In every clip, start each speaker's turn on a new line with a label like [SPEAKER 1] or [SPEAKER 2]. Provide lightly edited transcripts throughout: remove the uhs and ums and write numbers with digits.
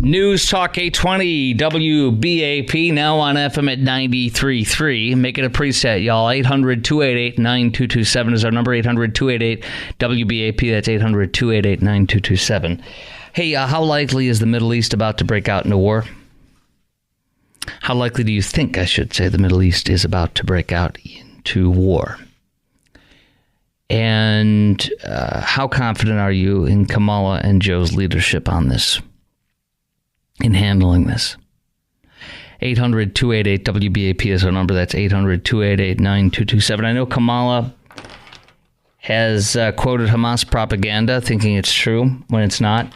[SPEAKER 1] News Talk 820 WBAP, now on FM at 93.3. Make it a preset, y'all. 800-288-9227 is our number. 800-288-WBAP. That's 800-288-9227. Hey, how likely is the Middle East about to break out into war? How likely do you think, I should say, the Middle East is about to break out into war? And how confident are you in Kamala and Joe's leadership on this? In handling this? 800-288-WBAP is our number. That's 800-288-9227. I know Kamala has quoted Hamas propaganda, thinking it's true when it's not,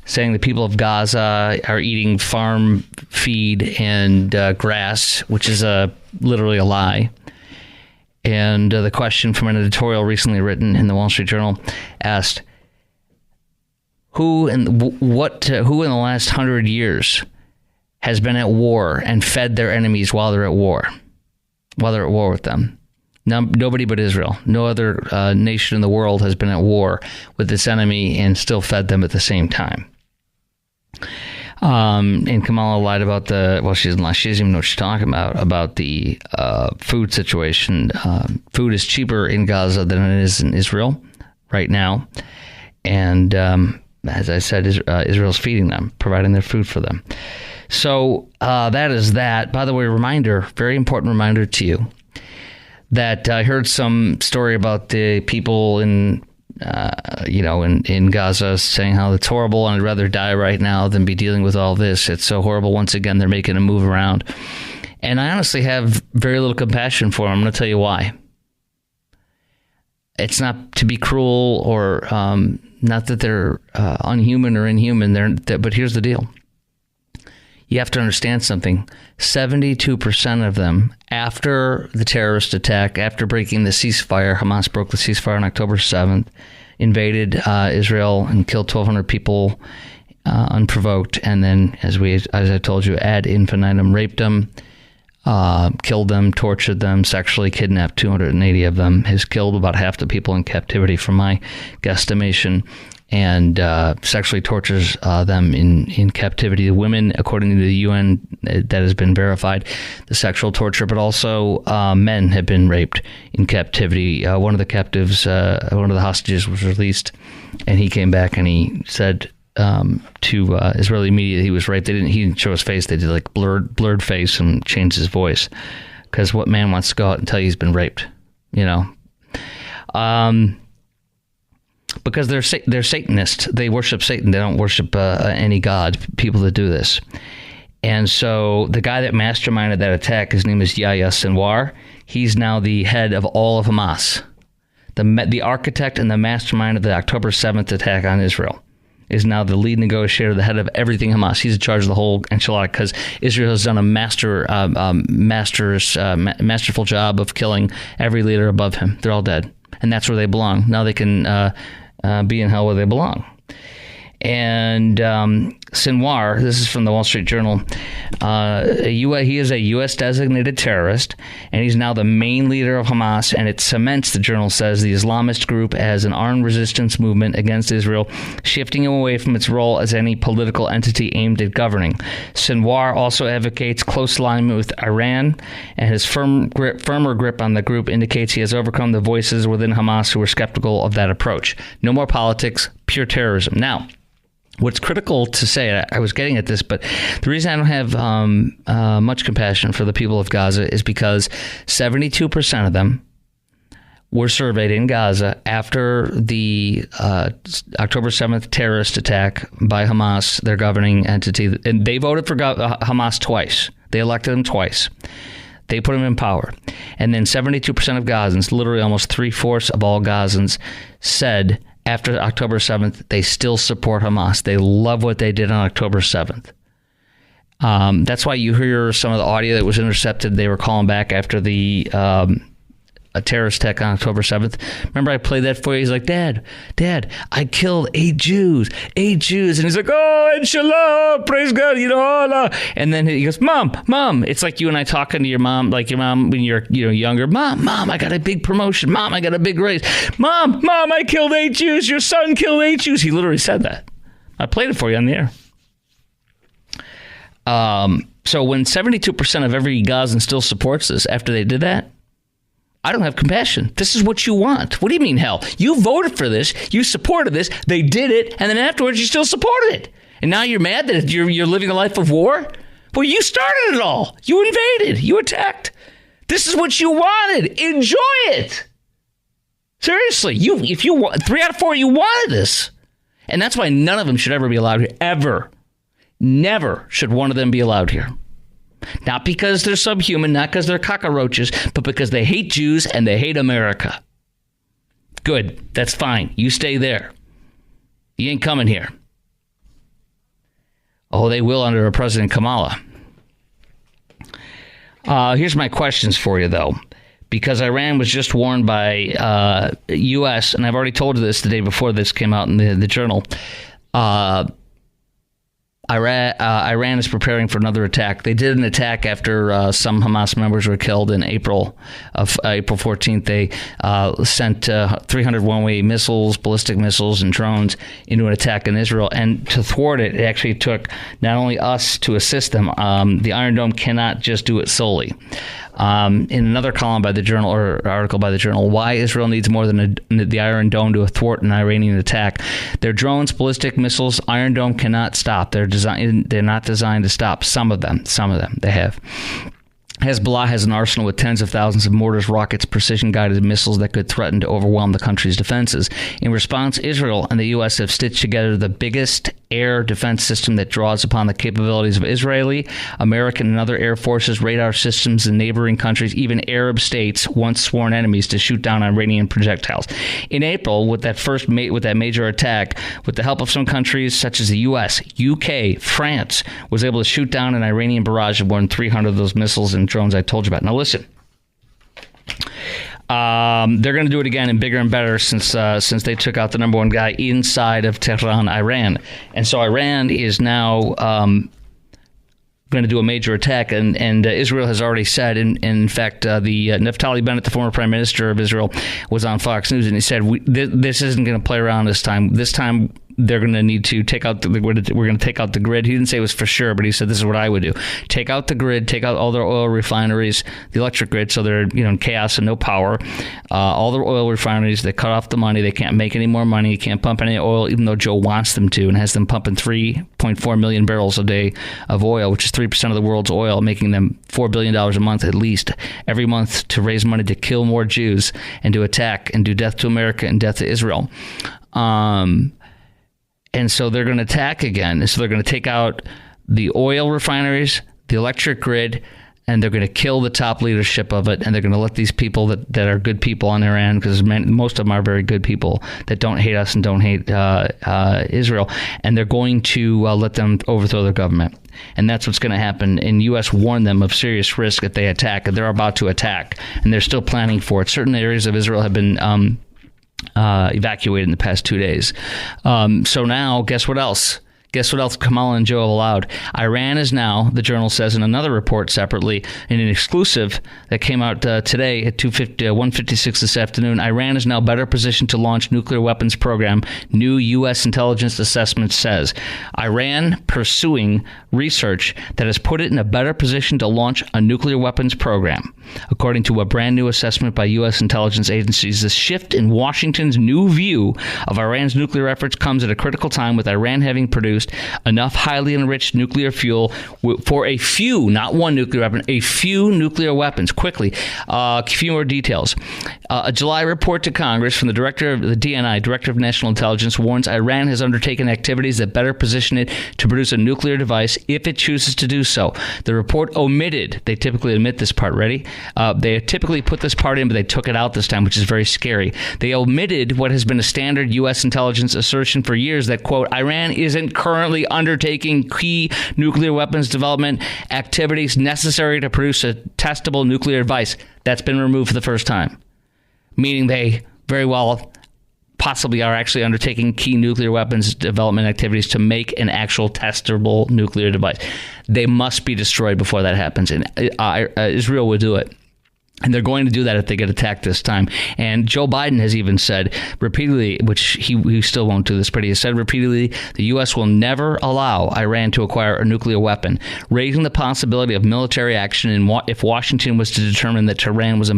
[SPEAKER 1] saying the people of Gaza are eating farm feed and grass, which is literally a lie. And the question from an editorial recently written in the Wall Street Journal asked, Who in the last 100 years has been at war and fed their enemies while they're at war with them? Nobody but Israel. No other nation in the world has been at war with its enemy and still fed them at the same time. And Kamala lied about she doesn't lie. She doesn't even know what she's talking about the food situation. Food is cheaper in Gaza than it is in Israel right now. And as I said, Israel's feeding them, providing their food for them. So that is that. By the way, very important reminder to you, that I heard some story about the people in Gaza saying how it's horrible and I'd rather die right now than be dealing with all this. It's so horrible. Once again, they're making a move around. And I honestly have very little compassion for them. I'm going to tell you why. It's not to be cruel or not that they're unhuman or inhuman. But here's the deal. You have to understand something. 72% of them, after the terrorist attack, after breaking the ceasefire, Hamas broke the ceasefire on October 7th, invaded Israel and killed 1,200 people unprovoked. And then, as I told you, ad infinitum, raped them, killed them, tortured them, sexually kidnapped 280 of them, has killed about half the people in captivity from my guesstimation, and sexually tortures them in captivity. The women, according to the UN, that has been verified, the sexual torture, but also men have been raped in captivity. One of the captives, one of the hostages was released, and he came back and he said to Israeli media he was raped. He didn't show his face. They did like blurred face and changed his voice, because what man wants to go out and tell you he's been raped, because they're Satanists. They worship Satan. They don't worship any god, people that do this. And so the guy that masterminded that attack, his name is Yahya Sinwar. He's now the head of all of Hamas. The architect and the mastermind of the October 7th attack on Israel is now the lead negotiator, the head of everything Hamas. He's in charge of the whole enchilada, because Israel has done a masterful job of killing every leader above him. They're all dead. And that's where they belong. Now they can be in hell where they belong. And Sinwar, this is from the Wall Street Journal, he is a U.S. designated terrorist, and he's now the main leader of Hamas, and it cements, the journal says, the Islamist group as an armed resistance movement against Israel, shifting him away from its role as any political entity aimed at governing. Sinwar also advocates close alignment with Iran, and his firmer grip on the group indicates he has overcome the voices within Hamas who were skeptical of that approach. No more politics, pure terrorism. Now, what's critical to say, I was getting at this, but the reason I don't have much compassion for the people of Gaza is because 72% of them were surveyed in Gaza after the October 7th terrorist attack by Hamas, their governing entity, and they voted for Hamas twice. They elected them twice. They put them in power. And then 72% of Gazans, literally almost 3/4 of all Gazans, said after October 7th, they still support Hamas. They love what they did on October 7th. That's why you hear some of the audio that was intercepted. They were calling back after the a terrorist attack on October 7th. Remember I played that for you? He's like, Dad, I killed 8 Jews. And he's like, oh, inshallah, praise God, Allah. And then he goes, Mom. It's like you and I talking to your mom, like your mom when you're younger. Mom, I got a big promotion. Mom, I got a big raise. Mom, I killed 8 Jews. Your son killed 8 Jews. He literally said that. I played it for you on the air. So when 72% of every Gazan still supports this after they did that, I don't have compassion. This is what you want. What do you mean, hell? You voted for this. You supported this. They did it. And then afterwards, you still supported it. And now you're mad that you're living a life of war? Well, you started it all. You invaded. You attacked. This is what you wanted. Enjoy it. Seriously. If you 3 out of 4, you wanted this. And that's why none of them should ever be allowed here. Ever. Never should one of them be allowed here. Not because they're subhuman, not because they're cockroaches, but because they hate Jews and they hate America. Good. That's fine. You stay there. You ain't coming here. Oh, they will under President Kamala. Here's my questions for you, though. Because Iran was just warned by U.S., and I've already told you this the day before this came out in the journal, Iran is preparing for another attack. They did an attack after some Hamas members were killed in April 14th. They sent 300 one-way missiles, ballistic missiles, and drones into an attack in Israel. And to thwart it, it actually took not only us to assist them. The Iron Dome cannot just do it solely. In another column by the Journal, or article by the Journal, why Israel needs more than the Iron Dome to thwart an Iranian attack. Their drones, ballistic missiles, Iron Dome cannot stop. They're not designed to stop. Some of them they have. Hezbollah has an arsenal with tens of thousands of mortars, rockets, precision-guided missiles that could threaten to overwhelm the country's defenses. In response, Israel and the U.S. have stitched together the biggest air defense system that draws upon the capabilities of Israeli, American, and other air forces, radar systems in neighboring countries, even Arab states, once sworn enemies, to shoot down Iranian projectiles. In April, with that major attack, with the help of some countries such as the U.S., UK, France, was able to shoot down an Iranian barrage of more than 300 of those missiles and drones I told you about. Now listen, they're going to do it again and bigger and better since they took out the number one guy inside of Tehran, Iran. And so Iran is now going to do a major attack, and Israel has already said, in fact, the Naftali Bennett, the former prime minister of Israel, was on Fox News, and he said, this isn't going to play around this time. This time, they're going to need to take out we're going to take out the grid. He didn't say it was for sure, but he said this is what I would do: take out the grid, take out all their oil refineries, the electric grid, so they're in chaos and no power. All their oil refineries, they cut off the money. They can't make any more money. You can't pump any oil, even though Joe wants them to, and has them pumping 3.4 million barrels a day of oil, which is 3% of the world's oil, making them $4 billion a month at least every month to raise money to kill more Jews and to attack and do death to America and death to Israel. And so they're going to attack again. So they're going to take out the oil refineries, the electric grid, and they're going to kill the top leadership of it. And they're going to let these people that are good people on their end, because most of them are very good people that don't hate us and don't hate Israel. And they're going to let them overthrow their government. And that's what's going to happen. And U.S. warned them of serious risk if they attack. And they're about to attack. And they're still planning for it. Certain areas of Israel have been evacuated in the past 2 days. So now, guess what else? Guess what else Kamala and Joe have allowed? Iran is now, the Journal says in another report separately, in an exclusive that came out today at 1:56 this afternoon, Iran is now better positioned to launch nuclear weapons program, new U.S. intelligence assessment says. Iran pursuing research that has put it in a better position to launch a nuclear weapons program. According to a brand new assessment by U.S. intelligence agencies, the shift in Washington's new view of Iran's nuclear efforts comes at a critical time, with Iran having produced enough highly enriched nuclear fuel for a few, not one nuclear weapon, a few nuclear weapons. Quickly, a few more details. A July report to Congress from the director of the DNI, Director of National Intelligence, warns Iran has undertaken activities that better position it to produce a nuclear device if it chooses to do so. The report omitted, they typically omit this part, ready? They typically put this part in, but they took it out this time, which is very scary. They omitted what has been a standard U.S. intelligence assertion for years that, quote, Iran isn't currently undertaking key nuclear weapons development activities necessary to produce a testable nuclear device. That's been removed for the first time, meaning they very well possibly are actually undertaking key nuclear weapons development activities to make an actual testable nuclear device. They must be destroyed before that happens, and Israel will do it. And they're going to do that if they get attacked this time. And Joe Biden has even said repeatedly, which he still won't do this, but he has said repeatedly, the U.S. will never allow Iran to acquire a nuclear weapon, raising the possibility of military action if Washington was to determine that Tehran has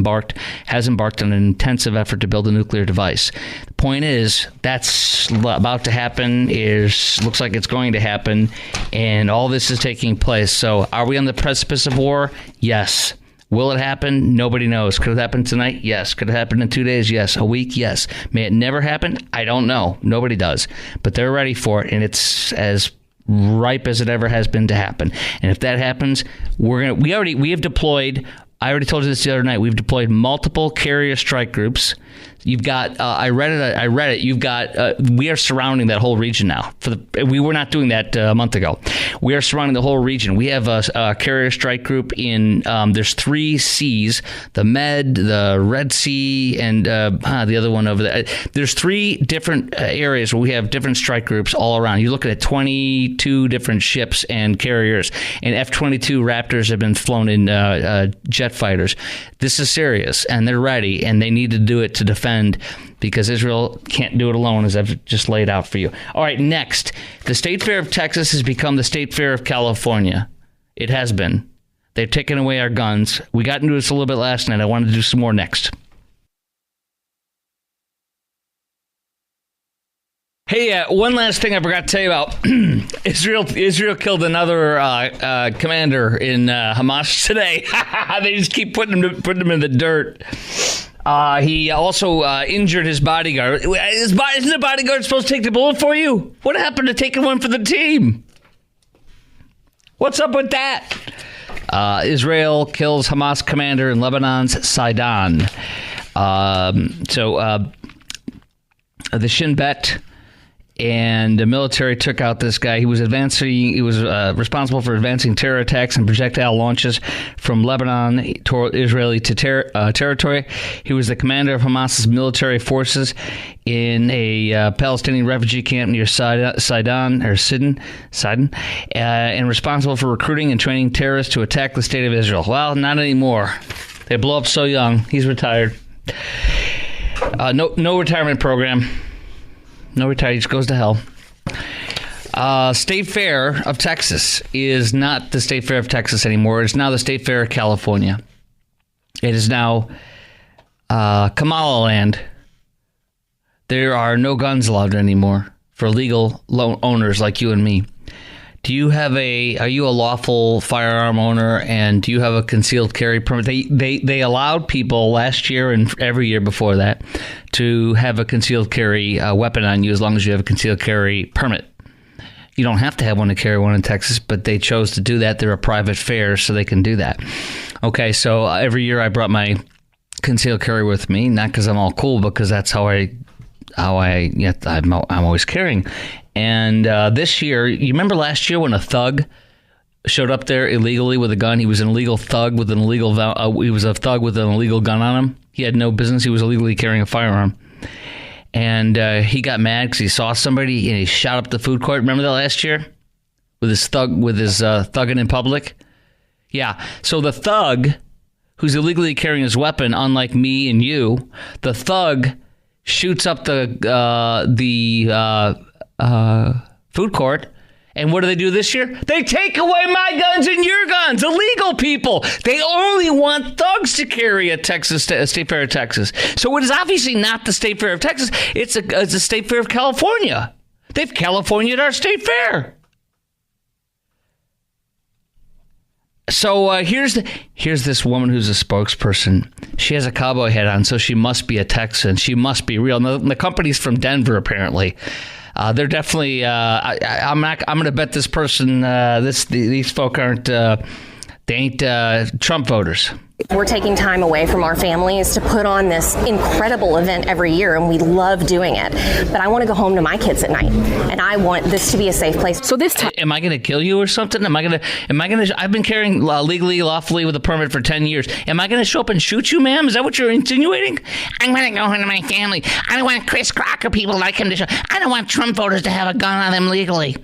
[SPEAKER 1] embarked on an intensive effort to build a nuclear device. The point is, that's about to happen, looks like it's going to happen, and all this is taking place. So are we on the precipice of war? Yes. Will it happen? Nobody knows. Could it happen tonight? Yes. Could it happen in 2 days? Yes. A week? Yes. May it never happen? I don't know. Nobody does. But they're ready for it, and it's as ripe as it ever has been to happen. And if that happens, we have deployed. I already told you this the other night. We've deployed multiple carrier strike groups. You've got. I read it. You've got. We are surrounding that whole region now. We were not doing that a month ago. We are surrounding the whole region. We have a carrier strike group in. There's 3 seas: the Med, the Red Sea, and the other one over there. There's 3 different areas where we have different strike groups all around. You're looking at 22 different ships and carriers, and F-22 Raptors have been flown in jet fighters. This is serious, and they're ready, and they need to do it to defend, because Israel can't do it alone, as I've just laid out for you. All right, next. The State Fair of Texas has become the State Fair of California. It has been. They've taken away our guns. We got into this a little bit last night. I wanted to do some more next. Hey, one last thing I forgot to tell you about. Israel killed another commander in Hamas today. They just keep putting him in the dirt. He also injured his bodyguard. Isn't the bodyguard supposed to take the bullet for you? What happened to taking one for the team? What's up with that? Israel kills Hamas commander in Lebanon's Sidon. The Shin Bet and the military took out this guy. He was responsible for advancing terror attacks and projectile launches from Lebanon toward Israeli territory. He was the commander of Hamas's military forces in a Palestinian refugee camp near Sidon, and responsible for recruiting and training terrorists to attack the state of Israel. Well, not anymore. They blow up so young. He's retired. No retirement program. No retire, he just goes to hell. State Fair of Texas is not the State Fair of Texas anymore. It's now the State Fair of California. It is now Kamala Land. There are no guns allowed anymore for legal owners like you and me. Are you a lawful firearm owner, and do you have a concealed carry permit? They allowed people last year and every year before that to have a concealed carry weapon on you as long as you have a concealed carry permit. You don't have to have one to carry one in Texas, but they chose to do that. They're a private fair, so they can do that. Okay, so every year I brought my concealed carry with me, not because I'm all cool, because that's how I'm always carrying. And this year, you remember last year when a thug showed up there illegally with a gun? He was an illegal thug with an illegal. He was a thug with an illegal gun on him. He had no business. He was illegally carrying a firearm, and he got mad because he saw somebody and he shot up the food court. Remember that last year with his thugging in public? Yeah. So the thug, who's illegally carrying his weapon, unlike me and you, the thug shoots up the food court, and what do they do this year? They take away my guns and your guns. Illegal people. They only want thugs to carry a State Fair of Texas. So it is obviously not the State Fair of Texas. It's a State Fair of California. They've California'd our State Fair. So here's this woman who's a spokesperson. She has a cowboy hat on, so she must be a Texan. She must be real. Now, the company's from Denver, apparently. They're definitely. I'm going to bet this person. These folk aren't. They ain't Trump voters.
[SPEAKER 2] We're taking time away from our families to put on this incredible event every year, and we love doing it. But I want to go home to my kids at night, and I want this to be a safe place. So this time,
[SPEAKER 1] am I going to kill you or something? Am I going to? I've been carrying legally, lawfully with a permit for 10 years. Am I going to show up and shoot you, ma'am? Is that what you're insinuating? I'm going to go home to my family. I don't want Chris Crocker people like him to show. I don't want Trump voters to have a gun on them legally.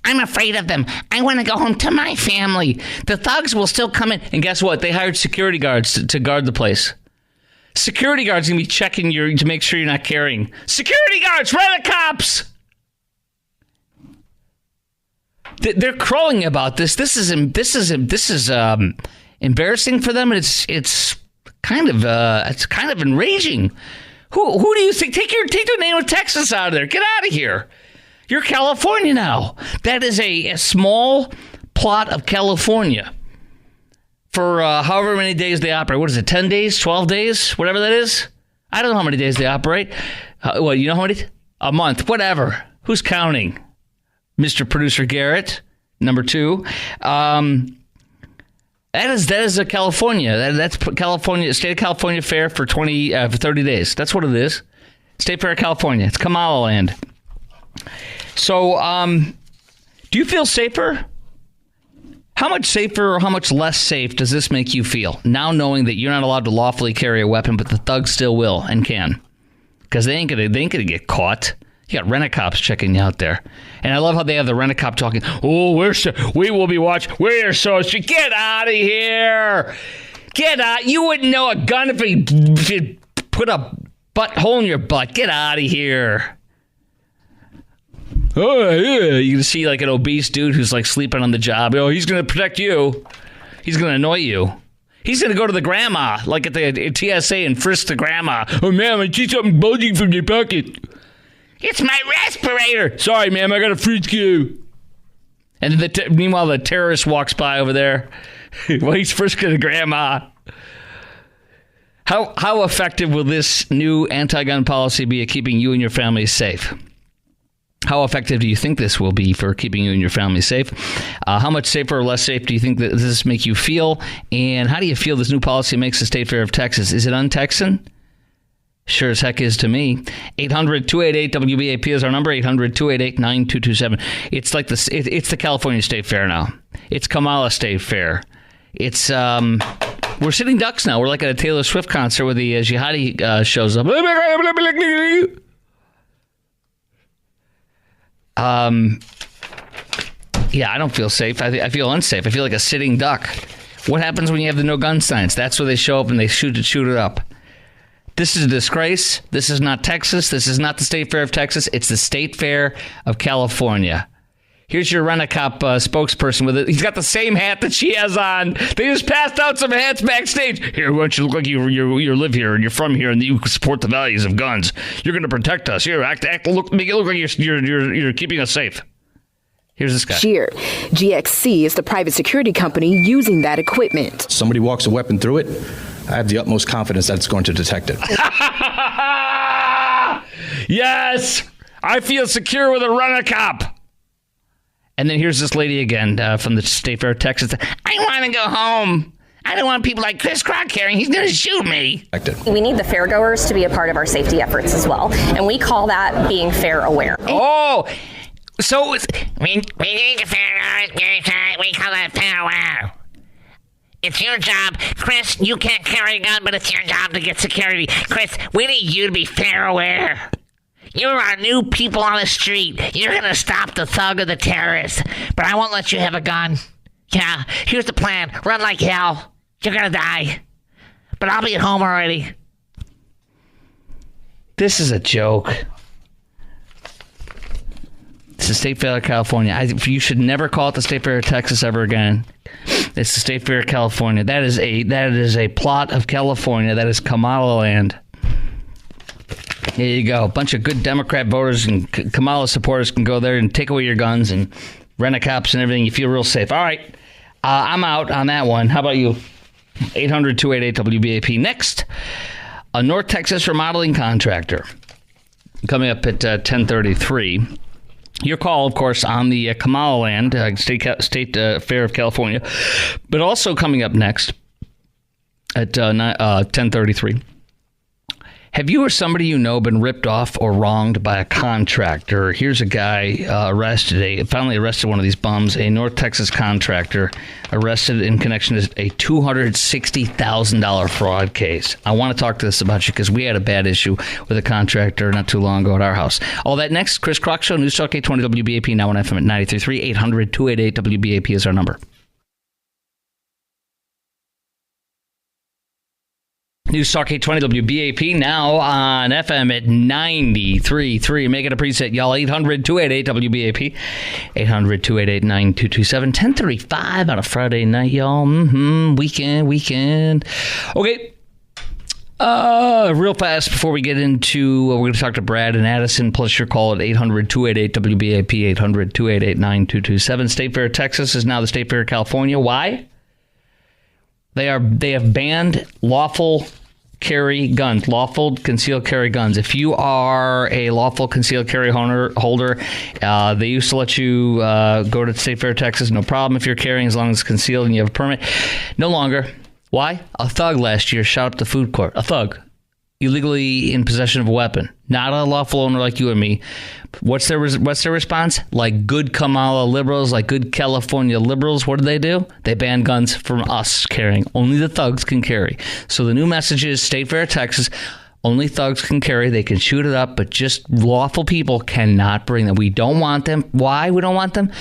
[SPEAKER 1] I'm afraid of them. I want to go home to my family. The thugs will still come in. And guess what? They hired security guards to guard the place. Security guards going to be checking to make sure you're not carrying. Security guards, rent-a-cops! They're crowing about this. This is embarrassing for them, and it's kind of enraging. Who do you think? Take the name of Texas out of there. Get out of here. You're California now. That is a small plot of California for however many days they operate. What is it, 10 days, 12 days, whatever that is? I don't know how many days they operate. You know how many? A month, whatever. Who's counting? Mr. Producer Garrett, number 2. That is a California. That's California, State of California Fair for 30 days. That's what it is. State Fair of California. It's Kamala Land. So, do you feel safer? How much safer or how much less safe does this make you feel? Now knowing that you're not allowed to lawfully carry a weapon, but the thugs still will and can. Because they ain't gonna get caught. You got rent-a-cops checking you out there. And I love how they have the rent-a-cop talking. Oh, we will be watching. We're so street. Get out of here. Get out. You wouldn't know a gun if you put a butthole in your butt. Get out of here. Oh, yeah. You can see like an obese dude who's like sleeping on the job. Oh, he's going to protect you. He's going to annoy you. He's going to go to the grandma, like at the TSA, and frisk the grandma. Oh, ma'am, I see something bulging from your pocket. It's my respirator. Sorry, ma'am, I got to frisk you. And meanwhile, the terrorist walks by over there. Well, he's frisking the grandma. How effective will this new anti-gun policy be at keeping you and your family safe? How effective do you think this will be for keeping you and your family safe? How much safer or less safe do you think that this make you feel? And how do you feel this new policy makes the State Fair of Texas? Is it un-Texan? Sure as heck is to me. 800-288-WBAP is our number. 800-288-9227. It's like it's the California State Fair now. It's Kamala State Fair. It's we're sitting ducks now. We're like at a Taylor Swift concert where the jihadi shows up. Yeah, I don't feel safe. I feel unsafe. I feel like a sitting duck. What happens when you have the no gun signs? That's where they show up and they shoot it up. This is a disgrace. This is not Texas. This is not the State Fair of Texas. It's the State Fair of California. Here's your rent-a-cop spokesperson with it. He's got the same hat that she has on. They just passed out some hats backstage. Here, why don't you look like you live here and you're from here and you support the values of guns? You're going to protect us. Here, make it look like you're keeping us safe. Here's this guy.
[SPEAKER 3] Shear. GXC is the private security company using that equipment.
[SPEAKER 4] Somebody walks a weapon through it, I have the utmost confidence that it's going to detect it.
[SPEAKER 1] Yes! I feel secure with a rent-a-cop. And then here's this lady again from the State Fair of Texas. I want to go home. I don't want people like Chris Crock carrying. He's going to shoot me.
[SPEAKER 2] We need the fairgoers to be a part of our safety efforts as well. And we call that being fair aware.
[SPEAKER 1] Oh, so we need the fairgoers. We call that fair aware. It's your job. Chris, you can't carry a gun, but it's your job to get security. Chris, we need you to be fair aware. You're our new people on the street. You're going to stop the thug or the terrorist. But I won't let you have a gun. Yeah, here's the plan. Run like hell. You're going to die. But I'll be at home already. This is a joke. It's the State Fair of California. You should never call it the State Fair of Texas ever again. It's the State Fair of California. That is a plot of California. That is Kamala Land. There you go. A bunch of good Democrat voters and Kamala supporters can go there and take away your guns and rent-a-cops and everything. You feel real safe. All right. I'm out on that one. How about you? 800-288-WBAP. Next, a North Texas remodeling contractor. Coming up at 10:33. Your call, of course, on the Kamala Land, State Fair of California. But also coming up next at 10:33. Have you or somebody you know been ripped off or wronged by a contractor? Here's a guy finally arrested one of these bums, a North Texas contractor arrested in connection to a $260,000 fraud case. I want to talk to this about you because we had a bad issue with a contractor not too long ago at our house. All that next, Chris Crock Show, News Talk 820 WBAP, now on FM at 93.3, 800-288 WBAP is our number. News Talk 820 WBAP, now on FM at 93.3. Make it a preset, y'all. 800-288 WBAP. 800-288-9227. 10:35 on a Friday night, y'all. Weekend. Okay. Real fast before we get into, we're going to talk to Brad and Addison, plus your call at 800-288 WBAP. 800-288-9227. State Fair, Texas is now the State Fair, California. Why? They have banned lawful carry guns, lawful concealed carry guns. If you are a lawful concealed carry holder, they used to let you go to State Fair, Texas, no problem if you're carrying as long as it's concealed and you have a permit. No longer. Why? A thug last year shot up the food court. A thug. Illegally in possession of a weapon. Not a lawful owner like you and me. What's their response? Like good Kamala liberals, like good California liberals, what do? They ban guns from us carrying. Only the thugs can carry. So the new message is State Fair, Texas, only thugs can carry. They can shoot it up, but just lawful people cannot bring them. We don't want them. Why we don't want them?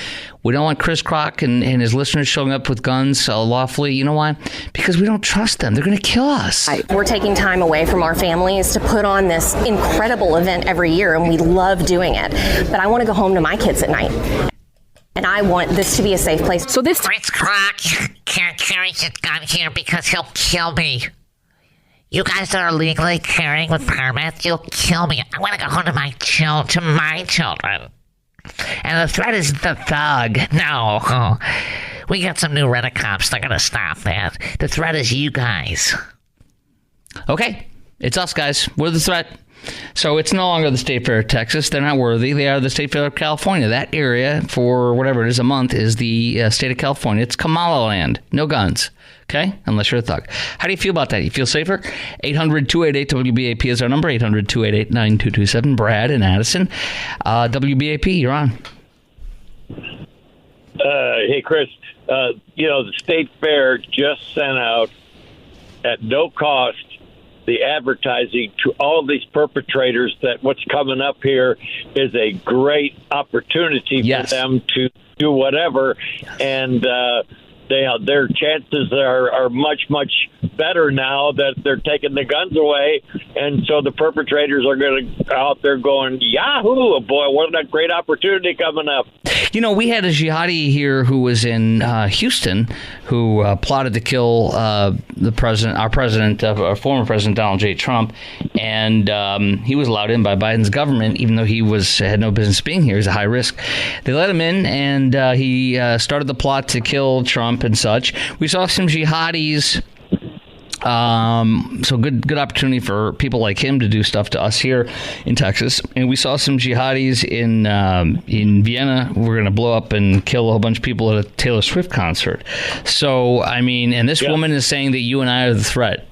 [SPEAKER 1] We don't want Chris Crock and his listeners showing up with guns lawfully. You know why? Because we don't trust them. They're going to kill us.
[SPEAKER 2] We're taking time away from our families to put on this incredible event every year, and we love doing it. But I want to go home to my kids at night. And I want this to be a safe place.
[SPEAKER 3] So this
[SPEAKER 5] Chris Crock can't carry his gun here because he'll kill me. You guys that are legally carrying with permits, you'll kill me. I want to go home to my children. And the threat is the thug. No. We got some new Rent-A-Cops. They're going to stop that. The threat is you guys.
[SPEAKER 1] Okay. It's us, guys. We're the threat. So it's no longer the State Fair of Texas. They're not worthy. They are the State Fair of California. That area, for whatever it is a month, is the state of California. It's Kamala land. No guns. Okay? Unless you're a thug. How do you feel about that? You feel safer? 800-288-WBAP is our number. 800-288-9227. Brad and Addison. WBAP, you're on.
[SPEAKER 6] Hey, Chris. The State Fair just sent out at no cost the advertising to all these perpetrators that what's coming up here is a great opportunity for them to do whatever. Yes. And their chances are much, much better now that they're taking the guns away. And so the perpetrators are going to out there going, Yahoo, boy, what a great opportunity coming up.
[SPEAKER 1] You know, we had a jihadi here who was in Houston who plotted to kill our former president, Donald J. Trump. And he was allowed in by Biden's government, even though he had no business being here. He's a high risk. They let him in, and he started the plot to kill Trump and such. We saw some jihadis. So good opportunity for people like him to do stuff to us here in Texas. And we saw some jihadis in Vienna. We're going to blow up and kill a whole bunch of people at a Taylor Swift concert. So, I mean, and this woman is saying that you and I are the threat.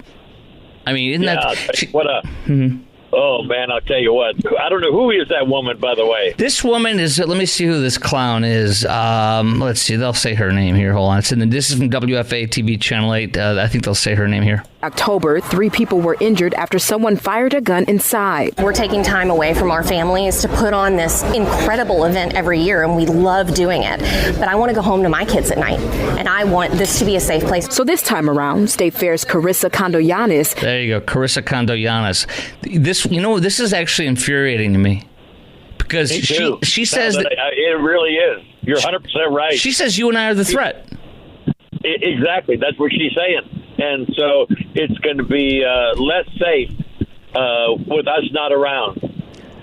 [SPEAKER 1] I mean, isn't that...
[SPEAKER 6] What up? Mm-hmm. Oh, man, I'll tell you what. I don't know. Who is that woman, by the way?
[SPEAKER 1] This woman is, let me see who this clown is. Let's see. They'll say her name here. Hold on. This is from WFA TV Channel 8. I think they'll say her name here.
[SPEAKER 3] October, 3 people were injured after someone fired a gun inside.
[SPEAKER 2] We're taking time away from our families to put on this incredible event every year, and we love doing it. But I want to go home to my kids at night, and I want this to be a safe place.
[SPEAKER 3] So this time around, State Fair's Carissa Condoyanis.
[SPEAKER 1] There you go, Carissa Condoyanis. This is actually infuriating to me. Because she says that
[SPEAKER 6] it really is. You're 100% right.
[SPEAKER 1] She says you and I are the threat.
[SPEAKER 6] Exactly. That's what she's saying. And so it's going to be less safe with us not around.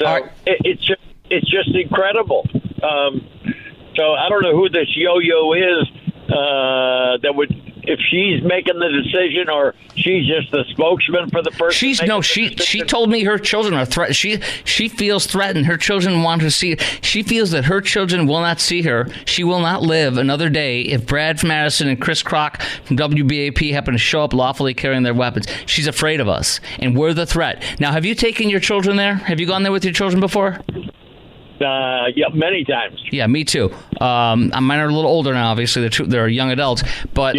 [SPEAKER 6] So it's just incredible. So I don't know who this yo-yo is that would, if she's making the decision, or she's just the spokesman for the person?
[SPEAKER 1] She told me her children are threatened. She feels threatened. Her children want to see. She feels that her children will not see her. She will not live another day if Brad Madison and Chris Kroc from WBAP happen to show up lawfully carrying their weapons. She's afraid of us, and we're the threat. Now, have you taken your children there? Have you gone there with your children before?
[SPEAKER 6] Yeah, many times.
[SPEAKER 1] Yeah, me too. Mine are a little older now, obviously. They're young adults. But,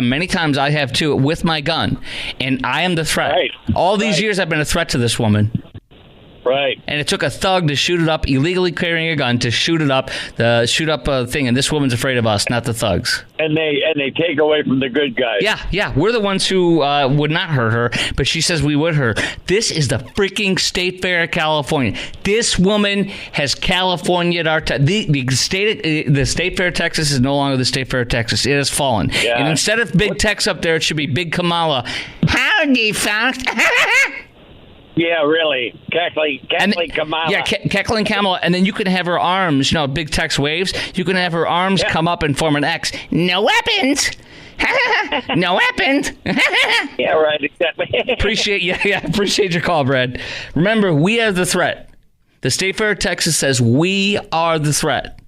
[SPEAKER 1] many times I have too, with my gun. And I am the threat.
[SPEAKER 6] Right.
[SPEAKER 1] All these years I've been a threat to this woman.
[SPEAKER 6] Right.
[SPEAKER 1] And it took a thug to shoot it up, illegally carrying a gun, to shoot up a thing. And this woman's afraid of us, not the thugs.
[SPEAKER 6] And they take away from the good guys.
[SPEAKER 1] Yeah. We're the ones who would not hurt her, but she says we would hurt her. This is the freaking State Fair of California. This woman has California'd our the State Fair of Texas is no longer the State Fair of Texas. It has fallen. Yeah. And instead of Big Tex up there, it should be Big Kamala. Howdy, folks.
[SPEAKER 6] Yeah, really. Cackling Kamala.
[SPEAKER 1] Yeah, cackling Kamala. And then you can have her arms, Big Tex waves. You can have her arms come up and form an X. No weapons. No weapons.
[SPEAKER 6] Yeah, right, exactly.
[SPEAKER 1] Appreciate your call, Brad. Remember, we are the threat. The State Fair of Texas says we are the threat.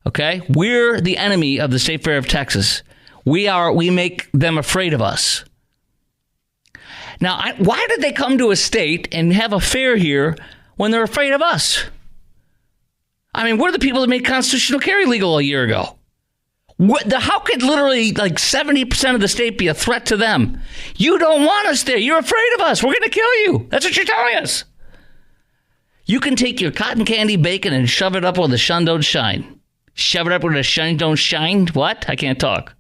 [SPEAKER 1] Okay? We're the enemy of the State Fair of Texas. We make them afraid of us. Now, why did they come to a state and have a fair here when they're afraid of us? I mean, we're the people that made constitutional carry legal a year ago. How could literally 70% of the state be a threat to them? You don't want us there. You're afraid of us. We're going to kill you. That's what you're telling us. You can take your cotton candy bacon and shove it up where the sun don't shine. Shove it up where the sun don't shine? What? I can't talk.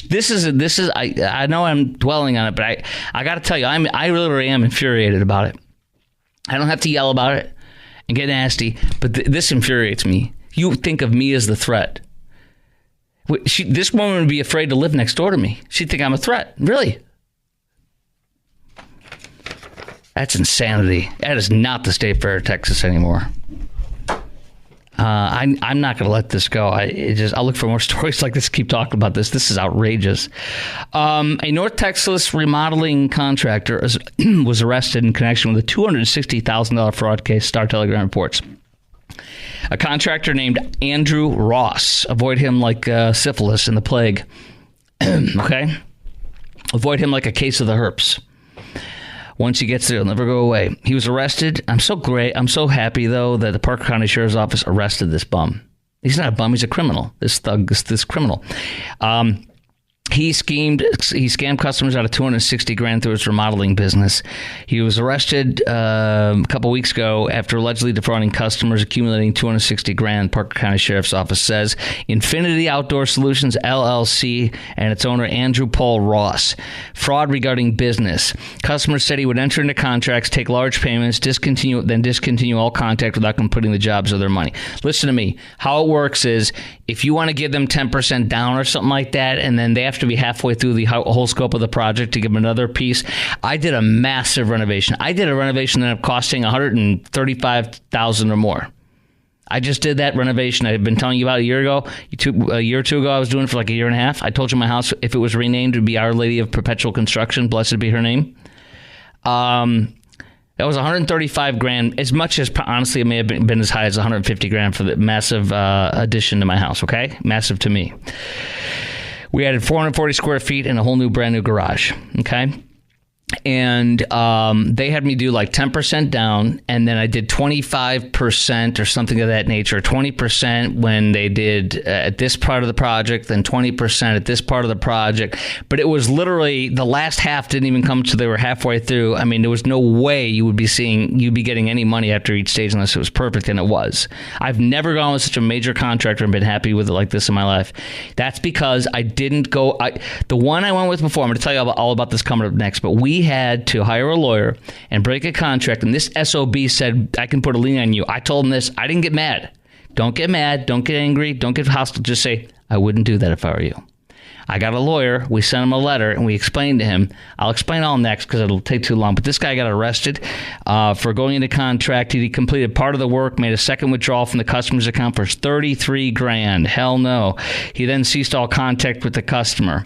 [SPEAKER 1] This is I know I'm dwelling on it, but I got to tell you, I literally am infuriated about it. I don't have to yell about it and get nasty, but this infuriates me. You think of me as the threat. This woman would be afraid to live next door to me. She'd think I'm a threat. Really? That's insanity. That is not the State Fair of Texas anymore. I'm not going to let this go. I'll look for more stories like this. Keep talking about this. This is outrageous. A North Texas remodeling contractor was arrested in connection with a $260,000 fraud case, Star Telegram reports. A contractor named Andrew Ross. Avoid him like syphilis and the plague. Okay? Avoid him like a case of the herpes. Once he gets there, he'll never go away. He was arrested. I'm so happy, though, that the Parker County Sheriff's Office arrested this bum. He's not a bum. He's a criminal. This thug, this criminal. He scammed customers out of $260,000 through his remodeling business. He was arrested a couple weeks ago after allegedly defrauding customers, accumulating $260,000. Parker County Sheriff's Office says Infinity Outdoor Solutions LLC and its owner Andrew Paul Ross. Fraud regarding business. Customers said he would enter into contracts, take large payments, discontinue all contact without completing the jobs or their money. Listen to me. How it works is if you want to give them 10% down or something like that, and then they have to be halfway through the whole scope of the project to give them another piece. I did a massive renovation. I did a renovation that ended up costing $135,000 or more. I just did that renovation I had been telling you about a year ago. A year or two ago, I was doing it for like a year and a half. I told you my house, if it was renamed, it would be Our Lady of Perpetual Construction. Blessed be her name. That was $135,000. As much as, honestly, it may have been as high as $150,000 for the massive addition to my house, okay? Massive to me. We added 440 square feet and a whole new brand new garage, okay? And they had me do like 10% down, and then I did 25% or something of that nature, 20% when they did at this part of the project, then 20% at this part of the project. But it was literally the last half didn't even come till they were halfway through. I mean, there was no way you'd be getting any money after each stage unless it was perfect, and it was. I've never gone with such a major contractor and been happy with it like this in my life. That's because I didn't go. The one I went with before, I'm going to tell you all about this coming up next, but we had to hire a lawyer and break a contract, and this SOB said, I can put a lien on you. I told him this. I didn't get mad. Don't get mad. Don't get angry. Don't get hostile. Just say, I wouldn't do that if I were you. I got a lawyer. We sent him a letter, and we explained to him. I'll explain all next because it'll take too long. But this guy got arrested for going into contract. He completed part of the work, made a second withdrawal from the customer's account for $33,000. Hell no. He then ceased all contact with the customer.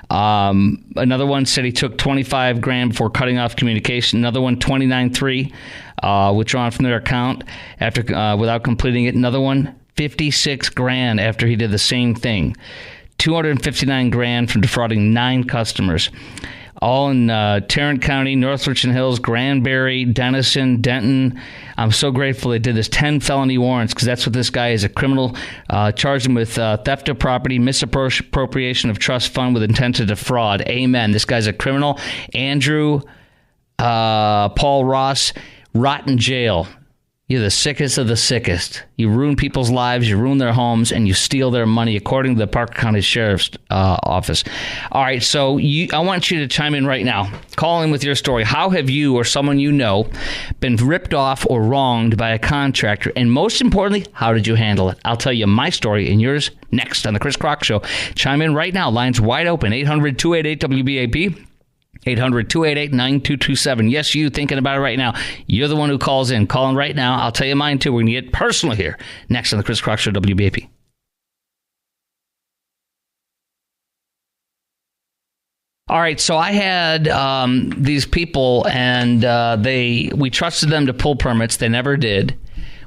[SPEAKER 1] Another one said he took $25,000 before cutting off communication. Another one, $29,300 withdrawn from their account after without completing it. Another one, $56,000 after he did the same thing. $259,000 from defrauding 9 customers, all in Tarrant County, North Richland Hills, Granbury, Denison, Denton. I'm so grateful they did this. 10 felony warrants, because that's what this guy is, a criminal. Charged him with theft of property, misappropriation of trust fund with intent to defraud. Amen. This guy's a criminal. Andrew Paul Ross, rot in jail. You're the sickest of the sickest. You ruin people's lives, you ruin their homes, and you steal their money, according to the Parker County Sheriff's Office. All right, so I want you to chime in right now. Call in with your story. How have you or someone you know been ripped off or wronged by a contractor? And most importantly, how did you handle it? I'll tell you my story and yours next on The Chris Crock Show. Chime in right now. Lines wide open. 800-288-WBAP. 800-288-9227. Yes, you thinking about it right now. You're the one who calls in. Call in right now. I'll tell you mine, too. We're going to get personal here. Next on The Chris Crock Show, WBAP. All right, so I had these people, and we trusted them to pull permits. They never did.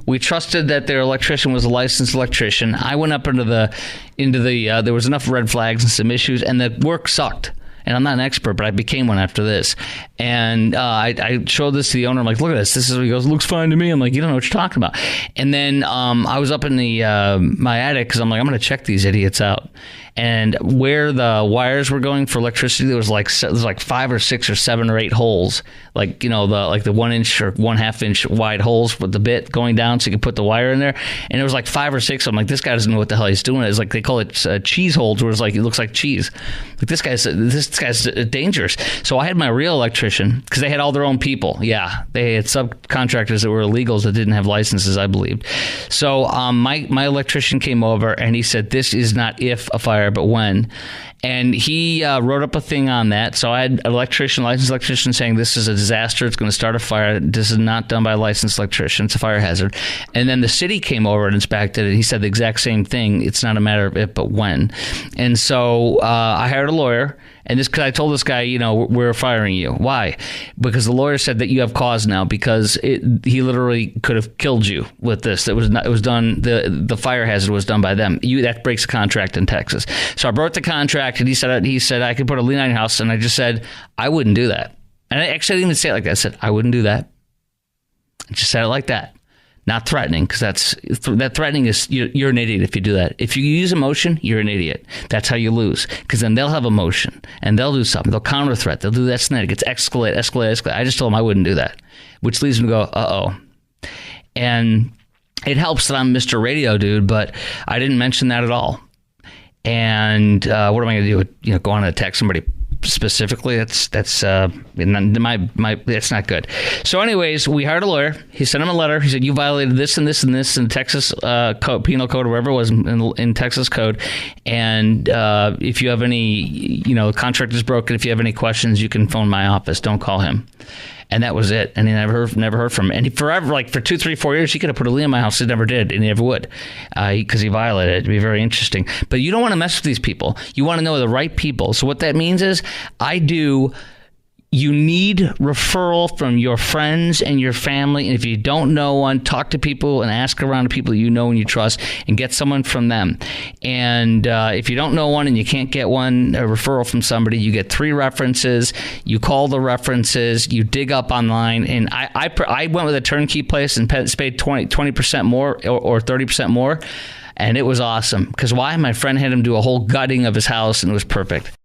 [SPEAKER 1] We trusted that their electrician was a licensed electrician. I went up into the there was enough red flags and some issues, and the work sucked. And I'm not an expert, but I became one after this. And I showed this to the owner. I'm like, look at this. This is what he goes, looks fine to me. I'm like, you don't know what you're talking about. And then I was up in the my attic because I'm like, I'm going to check these idiots out. And where the wires were going for electricity, there was like 5 or 6 or 7 or 8 holes, like, you know, the 1 inch or 1/2 inch wide holes with the bit going down so you could put the wire in there. And there was like 5 or 6. I'm like, this guy doesn't know what the hell he's doing. It's like they call it cheese holes, where it's like it looks like cheese. Like this guy's dangerous. So I had my real electrician, because they had all their own people. Yeah, they had subcontractors that were illegals that didn't have licenses, I believed. So my electrician came over and he said, this is not if a fire, but when. And he wrote up a thing on that. So I had an licensed electrician saying this is a disaster. It's going to start a fire. This is not done by a licensed electrician. It's a fire hazard. And then the city came over and inspected it. He said the exact same thing. It's not a matter of if, but when. And so I hired a lawyer. And because I told this guy, you know, we're firing you. Why? Because the lawyer said that you have cause now, because he literally could have killed you with this. It was done. The fire hazard was done by them. That breaks the contract in Texas. So I broke the contract, and he said I could put a lien on your house, and I just said I wouldn't do that. And I actually didn't even say it like that. I said I wouldn't do that. I just said it like that. Not threatening, because that threatening is you're an idiot if you do that. If you use emotion, you're an idiot. That's how you lose, because then they'll have emotion and they'll do something. They'll counter threat. They'll do that, and it gets escalate. I just told them I wouldn't do that, which leads them to go, uh-oh. And it helps that I'm Mr. Radio Dude, but I didn't mention that at all. And what am I going to do? Go on and attack somebody specifically? That's not good. So anyways, we hired a lawyer. He sent him a letter. He said, you violated this and this and this in Texas penal code, or wherever it was in Texas code. And if you have any, the contract is broken. If you have any questions, you can phone my office. Don't call him. And that was it. And he never heard from him. And he forever, like for 2, 3, 4 years, he could have put a lien in my house. He never did, and he never would, because he violated it. It'd be very interesting. But you don't want to mess with these people. You want to know the right people. So what that means is you need referral from your friends and your family. And if you don't know one, talk to people and ask around to people you know and you trust, and get someone from them. And if you don't know one and you can't get a referral from somebody, you get 3 references. You call the references. You dig up online. And I went with a turnkey place and paid 20% more or 30% more. And it was awesome. Because why? My friend had him do a whole gutting of his house, and it was perfect.